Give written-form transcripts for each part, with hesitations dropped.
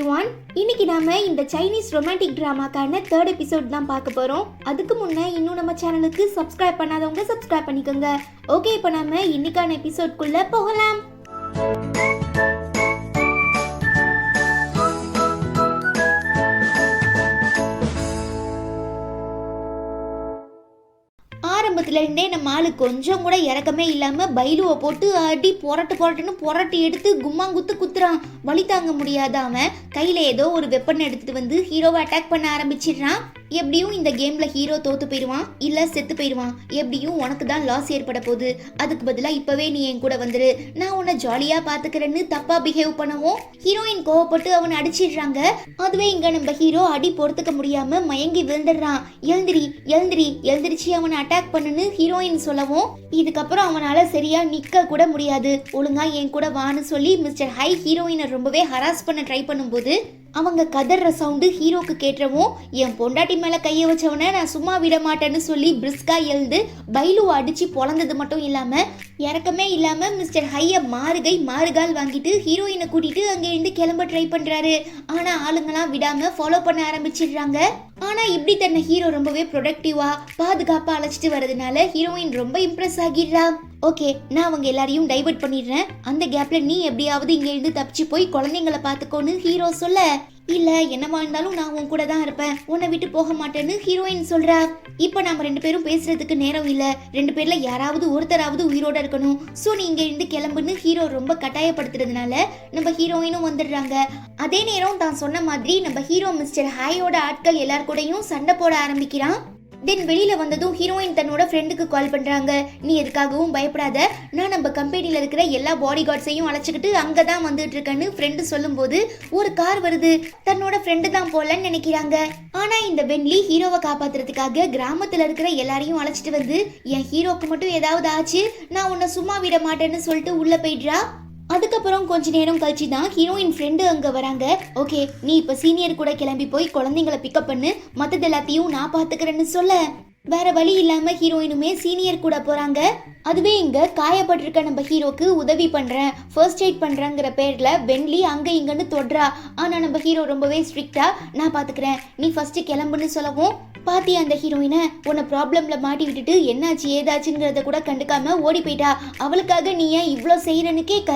Everyone, இன்னைக்கு நாம இந்த சைனீஸ் ரொமான்டிக் டிராமாக்கான 3rd எபிசோட் தான் பார்க்க போறோம். அதுக்கு முன்னே இன்னும் நம்ம சேனலுக்கு சப்ஸ்கிரைப் பண்ணாதவங்க சப்ஸ்கிரைப் பண்ணிக்கோங்க. ஓகே, இப்போ நாம இன்னைக்கான எபிசோட்குள்ள போகலாம். ஆரம்பத்துல இருந்தே நம்ம ஆளு கொஞ்சம் கூட இறக்கமே இல்லாம பைலுவை போட்டு அடி புரட்டு எடுத்து கும்மாங்குத்து குத்துறான். வலி தாங்க முடியாத அவன் கையில ஏதோ ஒரு வெப்பன் எடுத்துட்டு வந்து ஹீரோவை அட்டாக் பண்ண ஆரம்பிச்சிடுறான். எப்படியும் இந்த கேம்ல ஹீரோ தோத்து போயிடுவான், இல்ல செத்து போயிடுவான். எப்படியும் உனக்கு தான் லாஸ் ஏற்பட போகுது. அதுக்கு பதிலா இப்பவே நீ என் கூட வந்துரு, நான் உன்னை ஜாலியா பாத்துக்கிறேன்னு தப்பா பிஹேவ் பண்ணவும் ஹீரோயின் கோவப்பட்டு அவனை அடிச்சிடுறாங்க. அதுவே இங்க நம்ம ஹீரோ அடி பொறுத்துக்க முடியாம மயங்கி விழுந்துடுறான். எழுந்திரிச்சு அவனை அட்டாக் பண்ணுன்னு ஹீரோயின் சொல்லவும் இதுக்கப்புறம் அவனால சரியா நிக்க கூட முடியாது. ஒழுங்கா என் கூட வான்னு சொல்லி மிஸ்டர் ஹை ஹீரோயினை ரொம்பவே ஹராஸ் பண்ண ட்ரை பண்ணும்போது அவங்க கதற சவுண்டு ஹீரோக்கு கேட்டவும் என் பொண்டாட்டி மேல கைய வச்சவன நான் சும்மா விட மாட்டேன்னு சொல்லி பிரிஸ்கா எழுந்து பைலுவை அடிச்சு பொழந்தது மட்டும் இல்லாம இறக்கமே இல்லாம மிஸ்டர் ஹைய மாறுகால் வாங்கிட்டு ஹீரோயினை கூட்டிட்டு அங்க இருந்து கிளம்ப ட்ரை பண்றாரு. ஆனா ஆளுங்கெல்லாம் விடாம ஃபாலோ பண்ண ஆரம்பிச்சிடுறாங்க. ஆனா இப்படி தன்னை ஹீரோ ரொம்பவே ப்ரொடக்டிவா பாதுகாப்பா அழைச்சிட்டு வரதுனால ஹீரோயின் ரொம்ப இம்ப்ரெஸ் ஆகிடுறா. ஓகே, நான் அவங்க எல்லாரையும் டைவர்ட் பண்ணிடுறேன், அந்த கேப்ல நீ எப்படியாவது இங்க இருந்து தப்பிச்சு போய் குழந்தைங்களை பாத்துக்கோன்னு ஹீரோ சொல்ல, இல்ல என்னவா இருந்தாலும் நான் உன் கூட தான் இருப்பேன், உன்னை விட்டு போக மாட்டேன்னு ஹீரோயின் சொல்றா. இப்ப நாம 2 பேரும் பேசுறதுக்கு நேரம் இல்ல, 2 பேர்ல யாராவது ஒருத்தராவது உயிரோட இருக்கணும், சோ நீ இங்க இருந்து கிளம்புன்னு ஹீரோ ரொம்ப கட்டாயப்படுத்துறதுனால நம்ம ஹீரோயினும் வந்துடுறாங்க. அதே நேரம் தான் சொன்ன மாதிரி நம்ம ஹீரோ மிஸ்டர் ஹாயோட ஆட்கள் எல்லார் கூடயும் சண்டை போட ஆரம்பிக்கிறான். தென் வெளியில வந்ததும் ஹீரோயின் தன்னோட ஃப்ரெண்டுக்கு கால் பண்றாங்க. நீ எதுக்காகவும் பயப்படாத, நான் நம்ம கம்பெனில இருக்கிற எல்லா பாடி கார்ட்ஸையும் அழைச்சிக்கிட்டு அங்கதான் வந்துட்டு இருக்கேன்னு ஃப்ரெண்டு சொல்லும் போது ஒரு கார் வருது. தன்னோட ஃப்ரெண்டு தான் போலன்னு நினைக்கிறாங்க. ஆனா இந்த வென்லி ஹீரோவை காப்பாத்துறதுக்காக கிராமத்துல இருக்கிற எல்லாரையும் அழைச்சிட்டு வந்து என் ஹீரோக்கு மட்டும் ஏதாவது ஆச்சு நான் உன்னை சும்மா விட மாட்டேன்னு சொல்லிட்டு உள்ள போயிடுறா. அதுக்கப்புறம் கொஞ்ச நேரம் கழிச்சு தான் ஹீரோயின் ஃப்ரெண்டு அங்க வராங்க. ஓகே, நீ இப்ப சீனியர் கூட கிளம்பி போய் குழந்தைங்களை பிக்கப் பண்ணு, மத்தது எல்லாத்தையும் நான் பாத்துக்கிறேன்னு சொல்ல வேற வழி இல்லாம ஹீரோயினுமே சீனியர் கூட போறாங்க. அதுவே இங்க காயப்பட்டிருக்க நம்ம ஹீரோக்கு உதவி பண்றேன், ஃபர்ஸ்ட் எய்ட் பண்றேங்கிற பேர்ல வென்லி அங்க இங்கன்னு தொடுறா. ஆனா நம்ம ஹீரோ ரொம்பவே ஸ்ட்ரிக்டா நான் பாத்துக்கிறேன், நீ ஃபர்ஸ்ட் கிளம்புன்னு சொல்லவும் பாத்தியா அந்த ஹீரோயினை உன்னை ப்ராப்ளம்ல மாட்டி விட்டுட்டு என்னாச்சு ஏதாச்சுங்கிறத கூட கண்டுக்காம ஓடி போயிட்டா. அவளுக்காக நீ ஏன் இவ்வளோ செய்யறன்னு கேட்க,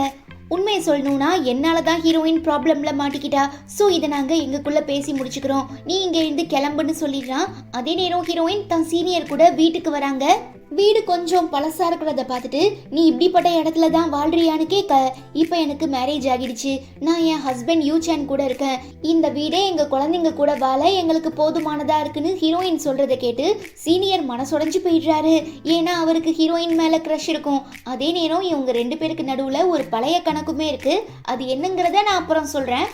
உண்மையை சொல்லணும்னா என்னாலதான் ஹீரோயின் ப்ராப்ளம்ல மாட்டிக்கிட்டா, சோ இதை நாங்க எங்களுக்குள்ள பேசி முடிச்சுக்கிறோம், நீ இங்க இருந்து கிளம்புன்னு சொல்லிடுறான். அதே நேரம் ஹீரோயின் தான் சீனியர் கூட வீட்டுக்கு வராங்க. வீடு கொஞ்சம் பழசா இருக்கிறத பார்த்துட்டு நீ இப்படிப்பட்ட இடத்துல தான் வாழ்றியான்னு கேட்க, இப்ப எனக்கு மேரேஜ் ஆகிடுச்சு, நான் என் ஹஸ்பண்ட் யூசான் கூட இருக்கேன், இந்த வீடே எங்க குழந்தைங்க கூட வாழ எங்களுக்கு போதுமானதா இருக்குன்னு ஹீரோயின் சொல்றதை கேட்டு சீனியர் மனசுடைஞ்சு போயிடுறாரு. ஏன்னா அவருக்கு ஹீரோயின் மேல க்ரஷ் இருக்கும். அதே நேரம் இவங்க 2 பேருக்கு நடுவுல ஒரு பழைய கணக்குமே இருக்கு, அது என்னங்கிறத நான் அப்புறம் சொல்றேன்.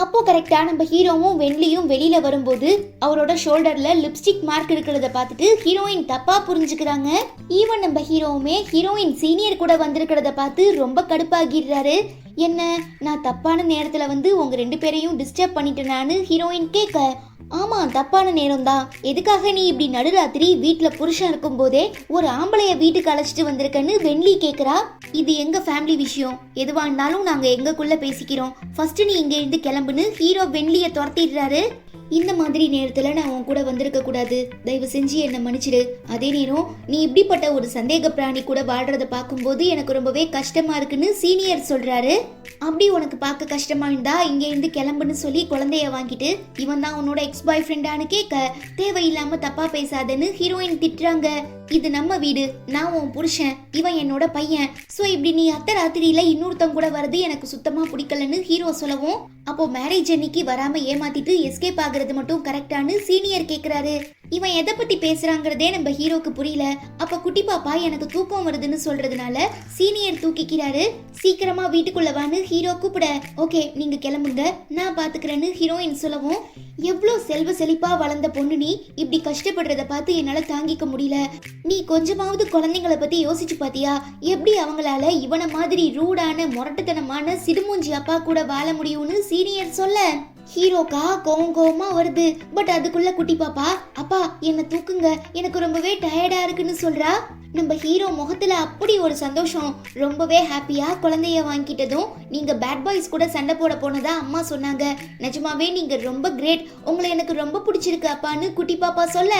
அப்போ கரெக்டா நம்ம ஹீரோவும் வென்லியும் வெளியில வரும்போது அவரோட ஷோல்டர்ல லிப்ஸ்டிக் மார்க் இருக்கிறத பார்த்துட்டு ஹீரோயின் தப்பா புரிஞ்சுக்கிறாங்க. ஈவன் நம்ம ஹீரோவுமே ஹீரோயின் சீனியர் கூட வந்திருக்கிறத பார்த்து ரொம்ப கடுப்பாகிடுறாரு. என்ன, நான் தப்பான நேரத்துல வந்து உங்க 2 பேரையும் டிஸ்டர்ப் பண்ணிட்டேனான்னு ஹீரோயின் கேட்க, ஆமா தப்பான நேரம் தான், எதுக்காக நீ இப்படி நடுராத்திரி வீட்டுல புருஷன் இருக்கும் போதே ஒரு ஆம்பளைய வீட்டுக்கு அழைச்சிட்டு வந்திருக்கன்னு வென்லி கேக்குறா. இது எங்க ஃபேமிலி விஷயம், எதுவா இருந்தாலும் நாங்க எங்கக்குள்ள பேசிக்கிறோம், ஃபர்ஸ்ட் நீ இங்க இருந்து கிளம்புன்னு ஹீரோ வென்லிய துரத்திடுறாரு. இந்த மாதிரி நேரத்துல நான் உன் கூட வந்திருக்க கூடாது, தயவு செஞ்சு என்ன மன்னிச்சிடு. அதே நேரம் நீ இப்படிப்பட்ட ஒரு சந்தேக பிராணி கூட வாழ்றத பார்க்கும்போது எனக்கு ரொம்பவே கஷ்டமா இருக்குன்னு சீனியர் சொல்றாரு. அப்படி உனக்கு பார்க்க கஷ்டமா இருந்தா இங்க இருந்து கிளம்புன்னு சொல்லி குழந்தைய வாங்கிட்டு இவன் தான் உன்னோட எக்ஸ் பாய் ஃப்ரெண்டான்னு கேட்க, தேவையில்லாம தப்பா பேசாதன்னு ஹீரோயின் திட்டுறாங்க. இது நம்ம வீடு, நான் உன் புருஷன், இவன் என்னோட பையன், சோ இப்படி நீ அத்தை ராத்திரியில இன்னொருத்தம் கூட வரது எனக்கு சுத்தமா பிடிக்கலன்னு ஹீரோ சொல்லவும், அப்போ மேரேஜ் அன்னைக்கு வராம ஏமாத்திட்டு எஸ்கேப் ஆகுறது மட்டும் கரெக்டானு சீனியர் கேக்குறாரு. இவன் எதை பத்தி பேசுறாங்கிறதே நம்ம ஹீரோக்கு புரியல. அப்ப குட்டி பாப்பா எனக்கு தூக்கம் வருதுன்னு சொல்றதுனால சீனியர் தூக்கிக்கிறாரு. சீக்கிரமா வீட்டுக்குள்ள வான்னு ஹீரோ கூப்பிட, ஓகே நீங்க கிளம்புங்க நான் பாத்துக்கிறேன்னு ஹீரோயின் சொல்லவும், எவ்வளோ செல்வ செழிப்பா வளர்ந்த பொண்ணு நீ இப்படி கஷ்டப்படுறத பார்த்து என்னால தாங்கிக்க முடியல, நீ கொஞ்சமாவது குழந்தைங்களை பத்தி யோசிச்சு பாத்தியா, எப்படி அவங்களால இவனை மாதிரி ரூடான முரட்டுத்தனமான சிடுமூஞ்சி அப்பா கூட வாழ முடியும்னு சீனியர் சொல்ல, ஹீரோக்கா கோவமா வருது. பட் அதுக்குள்ள குட்டி பாப்பா அப்பா என்ன தூக்குங்க, எனக்கு ரொம்பவே டயர்டா இருக்குன்னு சொல்றா. நம்ம ஹீரோ முகத்துல அப்படி ஒரு சந்தோஷம். ரொம்பவே ஹாப்பியா குழந்தைய வாங்கிட்டதும் நீங்க பேட் பாய்ஸ் கூட சண்டை போட போனதா அம்மா சொன்னாங்க. நிஜமாவே நீங்க ரொம்ப கிரேட், உங்களை எனக்கு ரொம்ப பிடிச்சிருக்கு அப்பான்னு குட்டி பாப்பா சொல்ல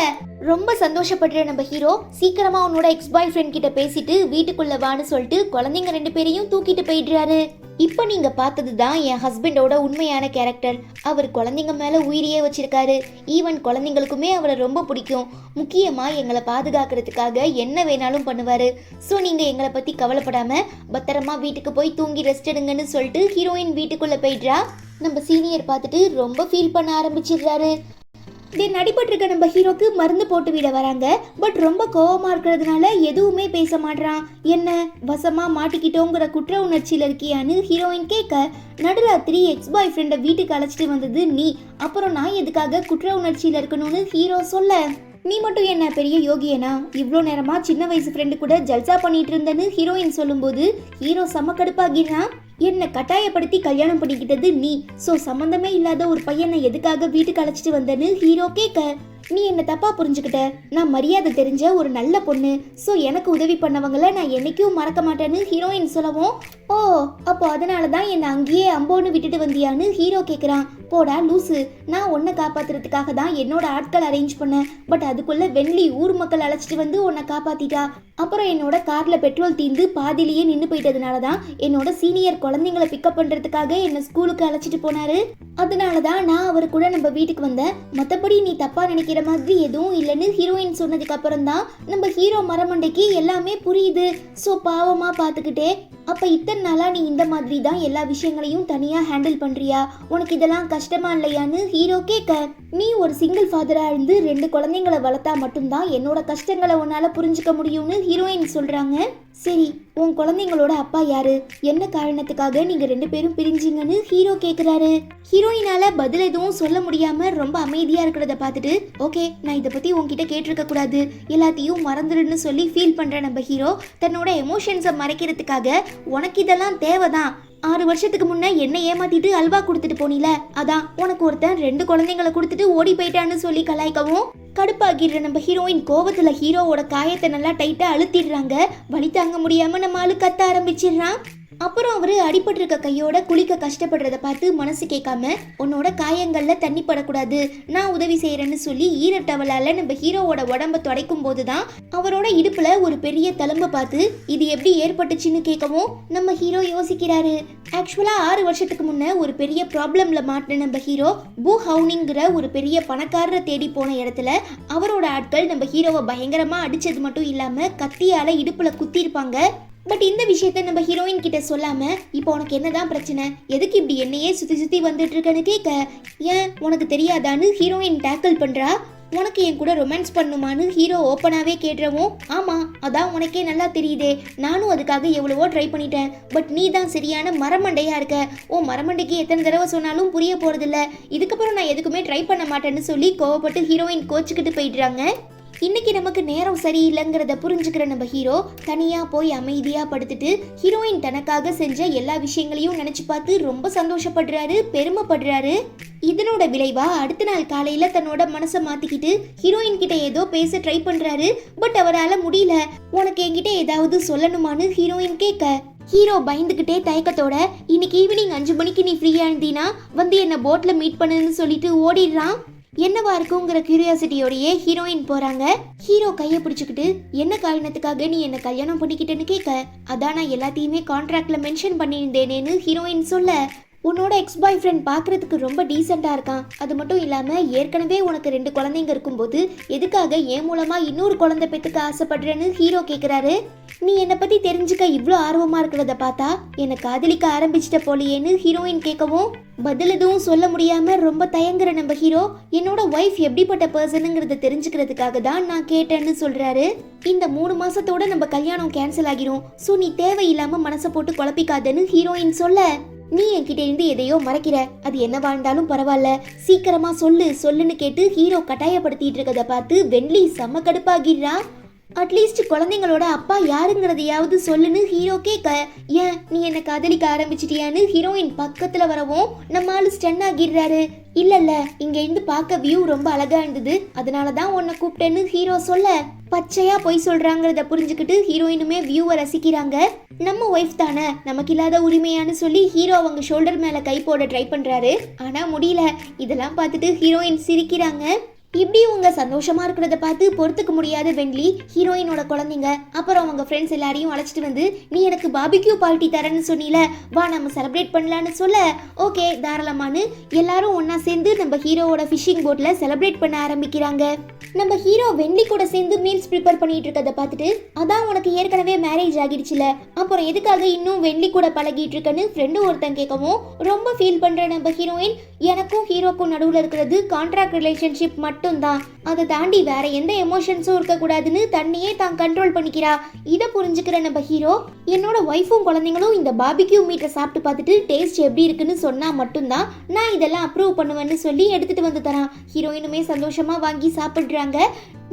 ரொம்ப சந்தோஷப்படுற நம்ம ஹீரோ சீக்கிரமா உன்னோட எக்ஸ் பாய் ஃப்ரெண்ட் கிட்ட பேசிட்டு வீட்டுக்குள்ள வான்னு சொல்லிட்டு குழந்தைங்க 2 பேரையும் தூக்கிட்டு போயிடுறாரு. இப்ப நீங்க பார்த்ததுதான் என் ஹஸ்பண்டோட உண்மையான கேரக்டர். அவர் குழந்தைங்க மேல உயிரியே வச்சிருக்காரு. ஈவன் குழந்தைங்களுக்குமே அவரை ரொம்ப பிடிக்கும். முக்கியமா எங்களை பாதுகாக்கிறதுக்காக என்ன வேணாலும் பண்ணுவாரு. ஸோ நீங்க எங்களை பத்தி கவலைப்படாம பத்திரமா வீட்டுக்கு போய் தூங்கி ரெஸ்ட் எடுங்கன்னு சொல்லிட்டு ஹீரோயின் வீட்டுக்குள்ள போயிடுறா. நம்ம சீனியர் பார்த்துட்டு ரொம்ப ஃபீல் பண்ண ஆரம்பிச்சிடுறாரு. நடிபட்டிருக்க நம்ம ஹீரோக்கு மருந்து போட்டு விட வராங்க. பட் ரொம்ப கோவமா இருக்கிறதுனால எதுவுமே பேச மாட்றான். என்ன வசமா மாட்டிக்கிட்டோங்கிற குற்ற உணர்ச்சியில இருக்கியான்னு ஹீரோயின் கேட்க, நடுராத்திரி எக்ஸ் பாய் ஃப்ரெண்டை வீட்டுக்கு அழைச்சிட்டு வந்தது நீ, அப்புறம் நான் எதுக்காக குற்ற உணர்ச்சியில இருக்கணும்னு ஹீரோ சொல்ல, நீ மட்டும் என்ன பெரிய யோகியனா, இவ்வளோ நேரமா சின்ன வயசு ஃப்ரெண்டு கூட ஜல்சா பண்ணிட்டு இருந்தேன்னு ஹீரோயின் சொல்லும்போது ஹீரோ செம்ம கடுப்பாகிறான். என்ன கட்டாயப்படுத்தி கல்யாணம் பண்ணிக்கிட்டது நீ, சோ சம்பந்தமே இல்லாத ஒரு பையனை எதுக்காக வீட்டுக்கு அழைச்சிட்டு வந்தேன்னு ஹீரோ கேட்க, நீ என்ன தப்பா புரிஞ்சுக்கிட்ட, நான் மரியாதை தெரிஞ்ச ஒரு நல்ல பொண்ணு, சோ எனக்கு உதவி பண்ணவங்கள நான் என்னைக்கும் மறக்க மாட்டேன்னு ஹீரோயின் சொல்லவும், ஓ அப்போ அதனாலதான் என்ன அங்கேயே அம்போன்னு விட்டுட்டு வந்தியான்னு ஹீரோ கேக்குறான். போடா லூசு, நான் உன்னை காப்பாத்துறதுக்காக தான் என்னோட ஆட்கள் அரேஞ்ச் பண்ணேன். பட் அதுக்குள்ள வெள்ளி ஊர் மக்கள் அழைச்சிட்டு வந்து உன்னை காப்பாத்திட்டா. அப்புறம் என்னோட கார்ல பெட்ரோல் தீர்ந்து பாதிலேயே நின்று போயிட்டதுனாலதான் என்னோட சீனியர் குழந்தைங்களை பிக்கப் பண்றதுக்காக என்ன ஸ்கூலுக்கு அழைச்சிட்டு போனாரு. அதனாலதான் நான் அவரு கூட நம்ம வீட்டுக்கு வந்தேன். மத்தபடி நீ தப்பா நினைக்கிற மாதிரி எதுவும் இல்லைன்னு ஹீரோயின் சொன்னதுக்கு அப்புறம் தான் நம்ம ஹீரோ மரமண்டைக்கு எல்லாமே புரியுது. சோ பாவமா பாத்துக்கிட்டே, அப்ப இத்தனை நாளா நீ இந்த மாதிரி தான் எல்லா விஷயங்களையும் தனியா ஹேண்டில் பண்றியா, உனக்கு இதெல்லாம் கஷ்டமா இல்லையான்னு ஹீரோ கேட்க, நீ ஒரு சிங்கிள் ஃபாதரா இருந்து 2 குழந்தைங்களை வளர்த்தா மட்டும்தான் என்னோட கஷ்டங்களை உன்னால புரிஞ்சுக்க முடியும்னு ஹீரோயின் சொல்றாங்க. சரி, உன் குழந்தைங்களோட அப்பா யாரு, என்ன காரணத்துக்காக நீங்க 2 பேரும் பிரிஞ்சிங்கன்னு ஹீரோ கேக்குறாரு. ஹீரோயினால பதில் எதுவும் சொல்ல முடியாம ரொம்ப அமைதியா இருக்கிறத பார்த்துட்டு, ஓகே நான் இதை பத்தி உன்கிட்ட கேட்டிருக்க கூடாது, எல்லாத்தையும் மறந்துடுன்னு சொல்லி ஃபீல் பண்ற நம்ம ஹீரோ தன்னோட எமோஷன்ஸை மறைக்கிறதுக்காக, உனக்கு இதெல்லாம் தேவைதான், 6 வருஷத்துக்கு முன்ன என்ன ஏமாத்திட்டு அல்வா கொடுத்துட்டு போனில, அதான் உனக்கு ஒருத்தன் 2 குழந்தைங்களை கொடுத்துட்டு ஓடி போயிட்டான்னு சொல்லி கலாய்க்கவும், கடுப்பாகிடுற நம்ம ஹீரோயின் கோவத்துல ஹீரோவோட காயத்தை நல்லா டைட்டா அழுத்திடுறாங்க. வலி தாங்க முடியாம நம்ம ஆளு கத்த ஆரம்பிச்சிடுறான். அப்புறம் அவரு அடிபட்டு இருக்க கையோட குளிக்க கஷ்டப்படுறத பார்த்து மனசு கேட்காம, உன்னோட காயங்கள்ல தண்ணி படக்கூடாது, நான் உதவி செய்யறேன்னு சொல்லி ஈர டவலால நம்ம ஹீரோவோட உடம்ப துடைக்கும் போதுதான் அவரோட இடுப்புல ஒரு பெரிய தழும்ப பார்த்து இது எப்படி ஏற்பட்டுச்சுன்னு கேட்கவும் நம்ம ஹீரோ யோசிக்கிறாரு. ஆக்சுவலா 6 வருஷத்துக்கு முன்ன ஒரு பெரிய ப்ராப்ளம்ல மாட்டின நம்ம ஹீரோ பூ ஹவுனிங்கிற ஒரு பெரிய பணக்காரரை தேடி போன இடத்துல அவரோட ஆட்கள் நம்ம ஹீரோவை பயங்கரமா அடிச்சது மட்டும் இல்லாம கத்தியால இடுப்புல குத்தி இருப்பாங்க. பட் இந்த விஷயத்த நம்ம ஹீரோயின் கிட்ட சொல்லாம, இப்போ உனக்கு என்னதான் பிரச்சனை, எதுக்கு இப்படி என்னையே சுத்தி சுத்தி வந்துட்டு இருக்கன்னு கேட்க, ஏன் உனக்கு தெரியாதான்னு ஹீரோயின் டேக்கிள் பண்றா. உனக்கு என் கூட ரொமான்ஸ் பண்ணுமான்னு ஹீரோ ஓப்பனாவே கேட்டுறவும், ஆமா அதான் உனக்கே நல்லா தெரியுதே, நானும் அதுக்காக எவ்வளவோ ட்ரை பண்ணிட்டேன், பட் நீ தான் சரியான மரமண்டையா இருக்க, ஓ மரமண்டைக்கு எத்தனை தடவை சொன்னாலும் புரிய போறதில்ல, இதுக்கப்புறம் நான் எதுக்குமே ட்ரை பண்ண மாட்டேன்னு சொல்லி கோவப்பட்டு ஹீரோயின் கோச்சுக்கிட்டு போயிடுறாங்க. இன்னைக்கு நமக்கு நேரம் சரியில்லைங்கிறத புரிஞ்சுக்கிற நம்ம ஹீரோ தனியா போய் அமைதியா படுத்துட்டு ஹீரோயின் தனக்காக செஞ்ச எல்லா விஷயங்களையும் நினைச்சு பார்த்து ரொம்ப சந்தோஷப்படுறாரு, பெருமைப்படுறாரு. இதனோட விளைவா அடுத்த நாள் காலையில தன்னோட மனசை மாத்திக்கிட்டு ஹீரோயின் கிட்ட ஏதோ பேச ட்ரை பண்றாரு. பட் அவரால முடியல. உனக்கு என்கிட்ட ஏதாவது சொல்லணுமான்னு ஹீரோயின் கேட்க, ஹீரோ பயந்துகிட்டே தயக்கத்தோட, இன்னைக்கு ஈவினிங் 5 மணிக்கு நீ ஃப்ரீயா இருந்தீனா வந்து என்ன போட்ல மீட் பண்ணுன்னு சொல்லிட்டு ஓடிடுறான். என்னவா இருக்குங்கிற கியூரியாசிட்டியோடயே ஹீரோயின் போறாங்க. ஹீரோ கையை பிடிச்சுக்கிட்டு, என்ன காரணத்துக்காக நீ என்ன கல்யாணம் பண்ணிக்கிட்டேன்னு கேட்க, அதான் நான் எல்லாத்தையுமே கான்ட்ராக்ட்ல மென்ஷன் பண்ணியிருந்தேனேன்னு ஹீரோயின் சொல்ல, உன்னோட எக்ஸ் பாய் ஃப்ரெண்ட் பார்க்கறதுக்கு ரொம்ப டீசெண்டாக இருக்கான், அது மட்டும் இல்லாமல் ஏற்கனவே உனக்கு 2 குழந்தைங்க இருக்கும்போது எதுக்காக என் மூலமாக இன்னொரு குழந்தை பெற்றுக்க ஆசைப்படுறேன்னு ஹீரோ கேட்குறாரு. நீ என்னை பற்றி தெரிஞ்சுக்க இவ்வளோ ஆர்வமாக இருக்கிறத பார்த்தா என்னை காதலிக்க ஆரம்பிச்சிட்ட போலியேன்னு ஹீரோயின் கேட்கவும், பதில் எதுவும் சொல்ல முடியாமல் ரொம்ப தயங்குற நம்ம ஹீரோ, என்னோட ஒய்ஃப் எப்படிப்பட்ட பர்சனுங்கிறத தெரிஞ்சுக்கிறதுக்காக தான் நான் கேட்டேன்னு சொல்கிறாரு. இந்த 3 மாசத்தோட நம்ம கல்யாணம் கேன்சல் ஆகிரும், ஸோ நீ தேவையில்லாமல் மனசை போட்டு குழப்பிக்காதன்னு ஹீரோயின் சொல்ல, நீ என்கிட்ட இருந்து எதையோ மறைக்கிற, அது என்னவா இருந்தாலும் பரவாயில்ல, சீக்கிரமா சொல்லுன்னு கேட்டு ஹீரோ கட்டாயப்படுத்திட்டு இருக்கத பார்த்து வெள்ளி செம்ம கடுப்பாகிடுறா. அட்லீஸ்ட் குழந்தைங்களோட அப்பா யாருங்கிறதையாவது சொல்லுன்னு ஹீரோ கேட்க, ஏன் நீ என்ன காதலிக்க ஆரம்பிச்சிட்டியான்னு ஹீரோயின் பக்கத்துல வரவும் நம்ம ஆளு ஸ்டன் ஆகிடுறாரு. இல்ல இங்க இருந்து பார்க்க வியூ ரொம்ப அழகா இருந்தது, அதனாலதான் உன்னை கூப்பிட்டேன்னு ஹீரோ சொல்ல, பச்சையா பொய் சொல்றாங்கிறத புரிஞ்சுக்கிட்டு ஹீரோயினுமே வியூவை ரசிக்கிறாங்க. நம்ம ஒய்ஃப் தானே, நமக்கு இல்லாத உரிமையான்னு சொல்லி ஹீரோ அவங்க ஷோல்டர் மேல கை போட ட்ரை பண்றாரு. ஆனா முடியல. இதெல்லாம் பார்த்துட்டு ஹீரோயின் சிரிக்கிறாங்க. இப்படி உங்க சந்தோஷமா இருக்கிறத பார்த்து பொறுத்துக்க முடியாத வெண்லி ஹீரோயினோட குழந்தைங்க அப்புறம் அவங்க ஃப்ரெண்ட்ஸ் எல்லாரையும் அழைச்சிட்டு வந்து, நீ எனக்கு பாபிக்யூ பார்ட்டி தரேன்னு சொன்னீல, வா நம்ம செலிப்ரேட் பண்ணலான்னு சொல்ல, ஓகே தாராளமானு எல்லாரும் ஒன்னா சேர்ந்து நம்ம ஹீரோவோட ஃபிஷிங் போட்ல செலிப்ரேட் பண்ண ஆரம்பிக்கிறாங்க. நம்ம ஹீரோ வெண்லி கூட சேர்ந்து மீல்ஸ் ப்ரிப்பேர் பண்ணிட்டு இருக்கதை பார்த்துட்டு, அதான் உனக்கு ஏற்கனவே மேரேஜ் ஆகிடுச்சுல, அப்புறம் எதுக்காக இன்னும் வெண்லி கூட பழகிட்டு இருக்கன்னு ஃப்ரெண்டு ஒருத்தன் கேட்கவும் ரொம்ப ஃபீல் பண்ற நம்ம ஹீரோயின், எனக்கும் ஹீரோக்கும் நடுவில் இருக்கிறது கான்ட்ராக்ட் ரிலேஷன்ஷிப் மட்டும்தான், அதை தாண்டி வேற எந்த எமோஷன்ஸும் இருக்கக்கூடாதுன்னு தன்னையே தான் கண்ட்ரோல் பண்ணிக்கிறா. இதை புரிஞ்சுக்கிற நம்ம ஹீரோ, என்னோட ஒய்ஃபும் குழந்தைங்களும் இந்த பாபிக்யூ மீட்டை சாப்பிட்டு பார்த்துட்டு டேஸ்ட் எப்படி இருக்குன்னு சொன்னா மட்டும்தான் நான் இதெல்லாம் அப்ரூவ் பண்ணுவேன்னு சொல்லி எடுத்துட்டு வந்து தரான். ஹீரோயினுமே சந்தோஷமா வாங்கி சாப்பிடுறாங்க.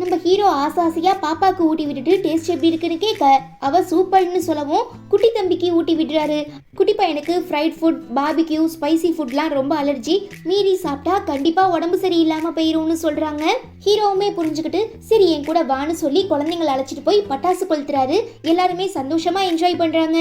நம்ம ஹீரோ ஆசாசியா பாப்பாக்கு ஊட்டி விட்டுட்டு டேஸ்ட் எப்படி இருக்குன்னு கேட்க, அவ சூப்பர்னு சொல்லவும் குட்டி தம்பிக்கு ஊட்டி விடுறாரு. குட்டி பையனுக்கு ஃப்ரைட் ஃபுட், பாபிக்யூ, ஸ்பைசி ஃபுட்லாம் ரொம்ப அலர்ஜி, மீறி சாப்பிட்டா கண்டிப்பா உடம்பு சரியில்லாம போயிரும்னு சொல்றாங்க. ஹீரோவுமே புரிஞ்சுக்கிட்டு சரி என் கூட வான்னு சொல்லி குழந்தைங்களை அழைச்சிட்டு போய் பட்டாசு கொளுத்துறாரு. எல்லாருமே சந்தோஷமா என்ஜாய் பண்றாங்க.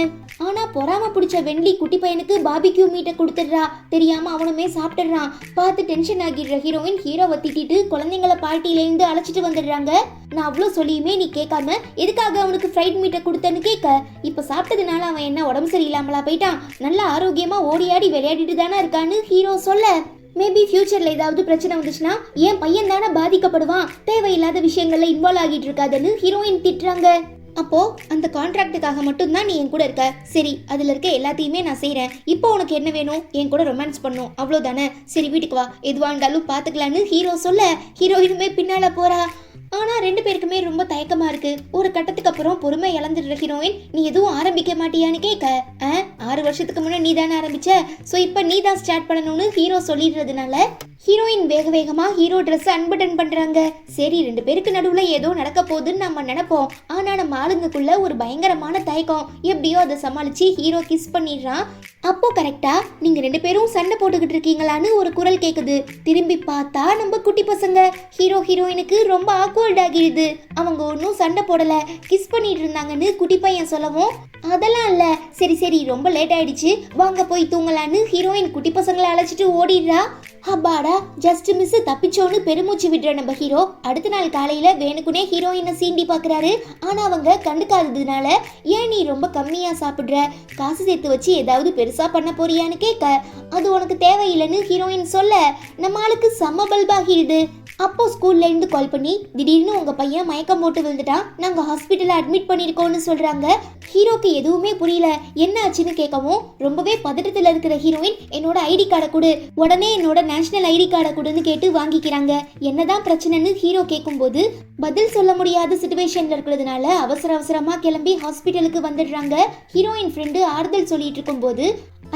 ஆனா பொறாம பிடிச்ச வெண்லி குட்டி பையனுக்கு பாபிக்யூ மீட்டை கொடுத்துடுறா. தெரியாம அவனுமே சாப்பிட்டுறான். பார்த்து டென்ஷன் ஆகிடுற ஹீரோயின் ஹீரோவை திட்டிட்டு குழந்தைங்களை பார்ட்டியில இருந்து அழைச்சிட்டு வந்துடுறாங்க. நான் அவ்வளோ சொல்லியுமே நீ கேட்காம எதுக்காக அவனுக்கு ஃப்ரைட் மீட்டை கொடுத்தேன்னு கேட்க, இப்ப சாப்பிட்டதுனால அவன் என்ன உடம்பு சரியில்லாமலா போயிட்டான், நல்லா ஆரோக்கியமா ஓடி ஆடி விளையாடிட்டு தானே இருக்கான்னு ஹீரோ சொல்ல, மேபி ஃபியூச்சர்ல ஏதாவது பிரச்சனை வந்துச்சுன்னா என் பையன் தானே பாதிக்கப்படுவான், தேவையில்லாத விஷயங்கள்ல இன்வால்வ் ஆகிட்டு இருக்காதுன்னு ஹீரோயின் திட்டுறாங்க. அப்போ அந்த கான்ட்ராக்டுக்காக மட்டும்தான் நீ என் கூட இருக்க, சரி அதுல இருக்க எல்லாத்தையுமே நான் செய்யறேன், இப்போ உனக்கு என்ன வேணும், என் கூட ரொமான்ஸ் பண்ணும் அவ்வளோதானே, சரி வீட்டுக்கு வா எதுவா இருந்தாலும் பாத்துக்கலான்னு ஹீரோ சொல்ல, ஹீரோயினுமே பின்னால போறா. ஆனா ரெண்டு பேருக்குமே ரொம்ப தயக்கமா இருக்கு. ஒரு கட்டத்துக்கு அப்புறம் பொறுமை இழந்துடுற ஹீரோயின், நீ எதுவும் ஆரம்பிக்க மாட்டியான்னு கேட்க, 6 வருஷத்துக்கு முன்னே நீ தானே ஆரம்பிச்ச, ஸோ இப்போ நீ தான் ஸ்டார்ட் பண்ணணும்னு ஹீரோ சொல்லிடுறதுனால ஹீரோயின் வேக வேகமா ஹீரோ ட்ரெஸ் அன்பட்டன் பண்றாங்க. சரி 2 பேருக்கு நடுவுல ஏதோ நடக்க போகுதுன்னு நம்ம நினைப்போம். ஆனா நம்ம ஆளுங்களுக்குள்ள ஒரு பயங்கரமான தயக்கம். எப்படியோ அதை சமாளிச்சு ஹீரோ கிஸ் பண்ணிடுறான். அப்போ கரெக்டா நீங்க 2 பேரும் சண்டை போட்டுக்கிட்டு இருக்கீங்களான்னு ஒரு குரல் கேக்குது. திரும்பி பார்த்தா நம்ம குட்டி பசங்க. ஹீரோ ஹீரோயினுக்கு ரொம்ப ஆக்வர்ட் ஆகிடுது. அவங்க ஒன்னும் சண்டை போடல, கிஸ் பண்ணிட்டு இருந்தாங்கன்னு குட்டி பையன் சொல்லவும், அதெல்லாம் இல்ல, சரி சரி ரொம்ப லேட் ஆயிடுச்சு வாங்க போய் தூங்கலான்னு ஹீரோயின் குட்டி பசங்களை அழைச்சிட்டு ஓடிடுறா. அப்பாடா ஜஸ்ட் மிஸ் தப்பிச்சோன்னு பெருமூச்சு விடுற நம்ம ஹீரோ அடுத்த நாள் காலையில வேணுக்குனே ஹீரோயினை சீண்டி பாக்குறாரு. ஆனா அவங்க கண்டுக்காததுனால, ஏன் நீ ரொம்ப கம்மியா சாப்பிடுற, காசு சேர்த்து வச்சு ஏதாவது பெருசா பண்ண போறியான்னு கேட்க, அது உனக்கு தேவையில்லைன்னு ஹீரோயின் சொல்ல, நம்ம ஆளுக்கு செம்ம பல்பாகிடுது. அப்போ ஸ்கூல்ல இருந்து கால் பண்ணி, திடீர்னு உங்க பையன் மயக்கம் போட்டு விழுந்துட்டான், நாங்க ஹாஸ்பிட்டல்ல அட்மிட் பண்ணிருக்கோம்னு சொல்றாங்க. ஹீரோக்கு எதுவுமே புரியல, என்ன ஆச்சுன்னு கேட்கவும் ரொம்பவே பதட்டத்துல இருக்கிற ஹீரோயின், என்னோட ஐடி கார்டை கொடு, உடனே என்னோட நேஷனல் ஐடி கார்டை கொடுன்னு கேட்டு வாங்கிக்கிறாங்க. என்னதான் பிரச்சனைன்னு ஹீரோ கேட்கும்போது பதில் சொல்ல முடியாத சிச்சுவேஷன்ல இருக்கிறதுனால அவசரமா கிளம்பி ஹாஸ்பிட்டலுக்கு வந்துடுறாங்க. ஹீரோயின் ஃப்ரெண்டு ஆறுதல் சொல்லிட்டு இருக்கும்போது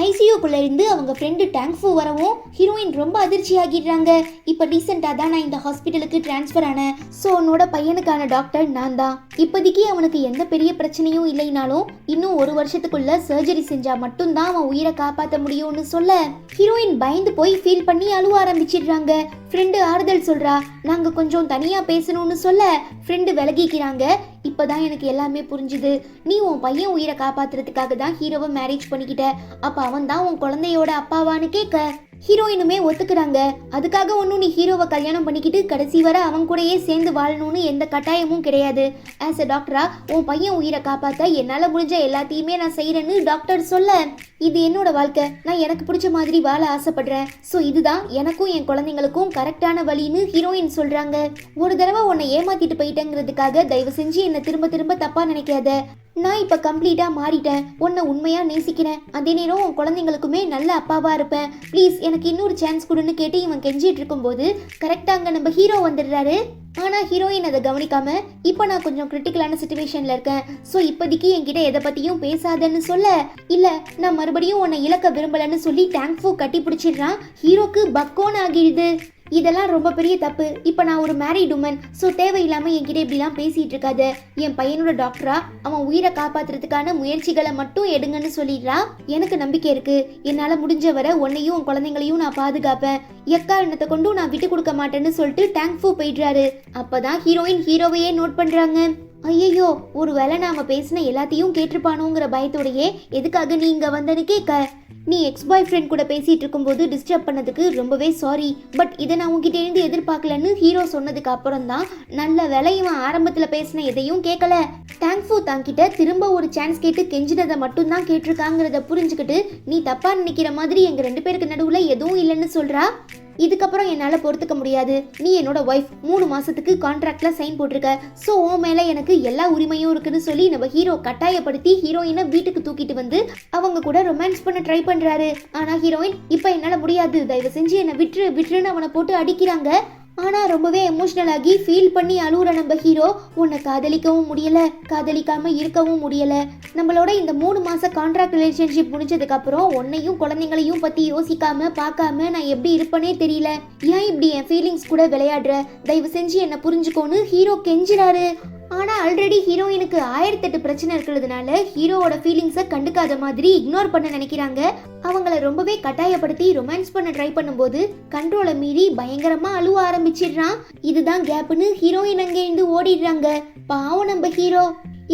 ஐசியூக்குள்ள இருந்து அவங்க ஃப்ரெண்டு டேங்க்ஃபு வரவும் ஹீரோயின் ரொம்ப அதிர்ச்சி ஆகிடுறாங்க. இப்போ ரீசெண்டாக தான் நான் இந்த ஹாஸ்பிட்டலுக்கு டிரான்ஸ்ஃபர் ஆனேன், ஸோ உன்னோட பையனுக்கான டாக்டர் நான் தான். இப்போதைக்கு அவனுக்கு எந்த பெரிய பிரச்சனையும் இல்லைனாலும் இன்னும் 1 வருஷத்துக்குள்ள சர்ஜரி செஞ்சா மட்டும்தான் அவன் உயிரை காப்பாற்ற முடியும்னு சொல்ல, ஹீரோயின் பயந்து போய் ஃபீல் பண்ணி அழுவ ஆரம்பிச்சிடுறாங்க. ஃப்ரெண்டு ஆறுதல் சொல்றா, நாங்கள் கொஞ்சம் தனியாக பேசணும்னு சொல்ல ஃப்ரெண்டு விலகிக்கிறாங்க. இப்போதான் எனக்கு எல்லாமே புரிஞ்சுது, நீ உன் பையன் உயிரை காப்பாத்துறதுக்காக தான் ஹீரோவை மேரேஜ் பண்ணிக்கிட்ட, அப்ப அவன் தான் உன் குழந்தையோட அப்பாவான்னு கேட்க ஹீரோயினுமே ஒத்துக்கிறாங்க. அதுக்காக ஒன்றும் நீ ஹீரோவை கல்யாணம் பண்ணிக்கிட்டு கடைசி வரை அவன் கூடயே சேர்ந்து வாழணும்னு எந்த கட்டாயமும் கிடையாது. ஆஸ் அ டாக்டரா உன் பையன் உயிரை காப்பாற்ற என்னால் முடிஞ்ச எல்லாத்தையுமே நான் செய்கிறேன்னு டாக்டர் சொல்ல, இது என்னோட வாழ்க்கை, நான் எனக்கு பிடிச்ச மாதிரி வாழ ஆசைப்படுறேன், ஸோ இதுதான் எனக்கும் என் குழந்தைங்களுக்கும் கரெக்டான வழின்னு ஹீரோயின் சொல்கிறாங்க. ஒரு தடவை உன்னை ஏமாத்திட்டு போயிட்டேங்கிறதுக்காக தயவு செஞ்சு என்னை திரும்ப திரும்ப தப்பாக நினைக்காத, நான் இப்போ கம்ப்ளீட்டாக மாறிட்டேன், உன்னை உண்மையாக நேசிக்கிறேன், அதே நேரம் உன் குழந்தைங்களுக்குமே நல்ல அப்பாவாக இருப்பேன், ப்ளீஸ் எனக்கு இன்னொரு சான்ஸ் கொடுன்னு கேட்டு இவன் கெஞ்சிட்டு இருக்கும்போது கரெக்டாக அங்கே நம்ம ஹீரோ வந்துடுறாரு. ஆனால் ஹீரோயின் அதை கவனிக்காம, இப்போ நான் கொஞ்சம் கிரிட்டிக்கலான சிச்சுவேஷனில் இருக்கேன், ஸோ இப்போதைக்கு என்கிட்ட எதை பற்றியும் பேசாதன்னு சொல்ல, இல்லை நான் மறுபடியும் உன்னை இழக்க விரும்பலன்னு சொல்லி டேங்க்ஃபு கட்டி பிடிச்சிடுறான். ஹீரோக்கு பக்கோன்னு ஆகிடுது. இதெல்லாம் ரொம்ப பெரிய தப்பு. இப்போ நான் ஒரு மேரிட் உமன், ஸோ தேவையில்லாம என்கிட்ட இப்படிலாம் பேசிட்டு இருக்காத. என் பையனோட டாக்டரா அவன் உயிரை காப்பாத்துறதுக்கான முயற்சிகளை மட்டும் எடுங்கன்னு சொல்லிடுறா. எனக்கு நம்பிக்கை இருக்கு, என்னால முடிஞ்ச வரை உன்னையும் உன் குழந்தைங்களையும் நான் பாதுகாப்பேன், எக்காரணத்தை கொண்டும் நான் விட்டு கொடுக்க மாட்டேன்னு சொல்லிட்டு டேங்க்ஃபூ போயிடுறாரு. அப்பதான் ஹீரோயின் ஹீரோவையே நோட் பண்றாங்க. ஐயோ, ஒருவேளை நாம பேசின எல்லாத்தையும் கேட்டிருப்பானோங்கிற பயத்தோடையே எதுக்காக நீ இங்க வந்தன்னு கேட்க, நீ எக்ஸ் பாய் ஃப்ரெண்ட் கூட பேசிட்டு இருக்கும்போது டிஸ்டர்ப் பண்ணதுக்கு ரொம்பவே சாரி, பட் இதை நான் உங்ககிட்ட இருந்து எதிர்பார்க்கலன்னு ஹீரோ சொன்னதுக்கு அப்புறம் தான் நல்ல வேலை இவன் ஆரம்பத்துல பேசின எதையும் கேட்கல. தேங்க்ஃபூ தாங்கிட்ட திரும்ப ஒரு சான்ஸ் கேட்டு கெஞ்சினதை மட்டும் தான் கேட்டிருக்காங்கிறத புரிஞ்சுக்கிட்டு நீ தப்பா நினைக்கிற மாதிரி எங்க 2 பேருக்கு நடுவுல எதுவும் இல்லைன்னு சொல்றா. இதுக்கப்புறம் என்னால் பொறுத்துக்க முடியாது. நீ என்னோட ஒய்ஃப், 3 மாசத்துக்கு கான்ட்ராக்ட்ல சைன் போட்டிருக்க, ஸோ உன் மேலே எனக்கு எல்லா உரிமையும் இருக்குன்னு சொல்லி நம்ம ஹீரோ கட்டாயப்படுத்தி ஹீரோயினை வீட்டுக்கு தூக்கிட்டு வந்து அவங்க கூட ரொமான்ஸ் பண்ண ட்ரை பண்றாரு. ஆனா ஹீரோயின், இப்போ என்னால் முடியாது, தயவு செஞ்சு என்னை விட்டுருன்னு அவனை போட்டு அடிக்கிறாங்க. ஆனா ரொம்பவே எமோஷனல் ஆகி ஃபீல் பண்ணி அழுகுற நம்ம ஹீரோ, உன்னை காதலிக்கவும் முடியல, காதலிக்காம இருக்கவும் முடியல, நம்மளோட இந்த 3 மாச கான்ட்ராக்ட் ரிலேஷன்ஷிப் முடிஞ்சதுக்கு அப்புறம் உன்னையும் குழந்தைங்களையும் பத்தி யோசிக்காம பார்க்காம நான் எப்படி இருப்பேனே தெரியல, ஏன் இப்படி என் ஃபீலிங்ஸ் கூட விளையாடுற, தயவு செஞ்சு என்னை புரிஞ்சுக்கோன்னு ஹீரோ கெஞ்சிறாரு. ஆனா ஆல்ரெடி ஹீரோயினுக்கு 1008 பிரச்சனை இருக்கிறதுனால ஹீரோவோட ஃபீலிங்ஸை கண்டுக்காத மாதிரி இக்னோர் பண்ண நினைக்கிறாங்க. அவங்கள ரொம்பவே கட்டாயப்படுத்தி ரொமான்ஸ் பண்ண ட்ரை பண்ணும்போது கண்ட்ரோலை மீறி பயங்கரமா அழுவ ஆரம்பிச்சிடுறான். இதுதான் கேப்னு ஹீரோயின் அங்கே இருந்து ஓடிடுறாங்க. பாவம் நம்ம ஹீரோ.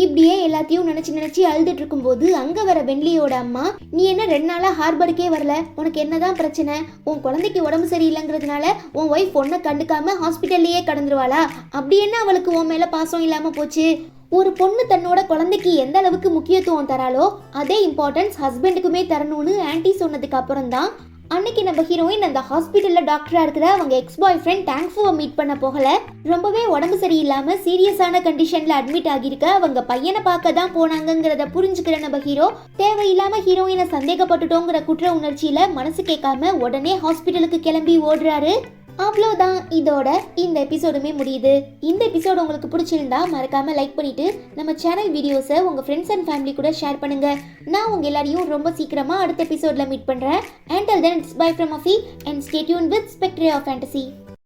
இப்படியே எல்லாத்தையும் நினைச்சு அழுதுட்டு இருக்கும்போது அங்க வர வெண்லியோட அம்மா, நீ என்ன 2 நாளா ஹார்பருக்கே வரல, உனக்கு என்னதான் பிரச்சனை, உன் குழந்தைக்கு உடம்பு சரியில்லைங்கிறதுனால உன் ஒய்ஃப் ஒன்ன கண்டுக்காம ஹாஸ்பிட்டல்லையே கடந்துருவாளா, அப்படி என்ன அவளுக்கு உன் மேல பாசம் இல்லாம போச்சு. ஒரு பொண்ணு தன்னோட குழந்தைக்கு எந்த அளவுக்கு முக்கியத்துவம் தராளோ அதே இம்பார்ட்டன்ஸ் ஹஸ்பண்டுக்குமே தரணும்னு ஆன்டி சொன்னதுக்கு அப்புறம் தான் அன்னைக்கு நம்ம ஹீரோயின் அந்த ஹாஸ்பிட்டல்ல டாக்டரா இருக்கிற அவங்க எக்ஸ் பாய் ஃப்ரெண்ட் தேங்க்ஃபூவை மீட் பண்ண போகல. ரொம்பவே உடம்பு சரியில்லாம சீரியஸான கண்டிஷன்ல அட்மிட் ஆகியிருக்க அவங்க பையனை பார்க்க தான் போனாங்கிறத புரிஞ்சுக்கிற நம்ம ஹீரோ தேவையில்லாம ஹீரோயினை சந்தேகப்பட்டுட்டோங்கிற குற்ற உணர்ச்சியில மனசு கேட்காம உடனே ஹாஸ்பிட்டலுக்கு கிளம்பி ஓடுறாரு. அவ்வளோதான், இதோட இந்த எபிசோடுமே முடியுது. இந்த எபிசோடு உங்களுக்கு பிடிச்சிருந்தா மறக்காம லைக் பண்ணிட்டு நம்ம சேனல் வீடியோஸை உங்க ஃப்ரெண்ட்ஸ் அண்ட் ஃபேமிலி கூட ஷேர் பண்ணுங்க. நான் உங்க எல்லாரையும் ரொம்ப சீக்கிரமா அடுத்த எபிசோட்ல மீட் பண்றேன். Until then, it's bye from Afi and stay tuned with Spectre of Fantasy.